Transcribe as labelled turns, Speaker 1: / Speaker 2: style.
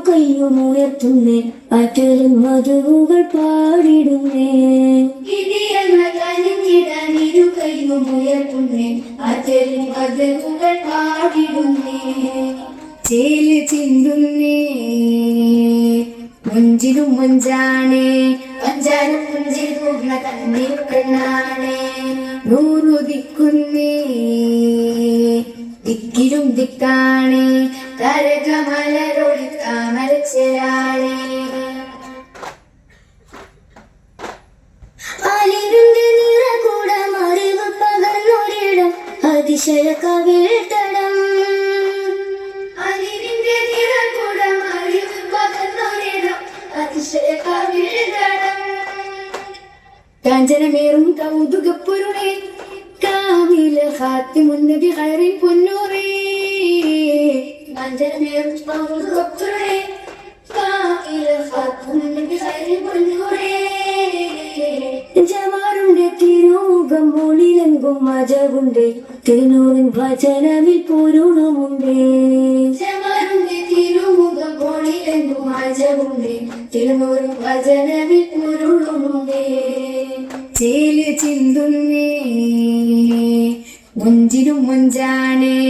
Speaker 1: കയ്യുമുയർത്തുന്നേ ആറ്റലും മധുവുകൾ പാടിടുന്നേ കയ്യുമുയർത്തുന്നേ ആറ്റലും മധുവുകൾ പാടിടുന്നേ ചേല് ചിന്തുന്നേ മുഞ്ചിലും മുഞ്ചാണേ പഞ്ചാരം മുഞ്ചിൽ പൂർണ്ണ കണ്ണീർ കണ്ണാണേ നൂറുദിക്കുന്നേ ദിക്കിലും ദിക്കാണേ കരകമലരൊളി താമരച്ചയാണേ അലിവിന്റെ നിറകൂടം അറിവ് പകർന്നൊരിടം അതിശയ കവിൾത്തടം അലിവിന്റെ നിറകൂടം അറിവ് പകർന്നൊരിടം അതിശയ കവിൾത്തടം കാഞ്ചനമേറും കൗതുകപ്പൊരുളേ കാമില ഖാത്തിമുന്നബി ഖൈറിൻ പൊന്നൂറേ കാഞ്ചനമേറും കൗതുകപ്പൊരുളേ കാമില ഖാത്തിമുന്നബി ഖൈറിൻ പൊന്നൂറേ ജമാലുണ്ട് തിരുമുഖം മൊഴിലെങ്കും മജവുണ്ട് തിരുനൂറിൻ ഭജനവിൽ പൊരുളുമുണ്ട് ജമാലുണ്ട് തിരുമുഖം മൊഴിലെങ്കും മജവുണ്ട് തിരുനൂറിൻ ഭജനവിൽ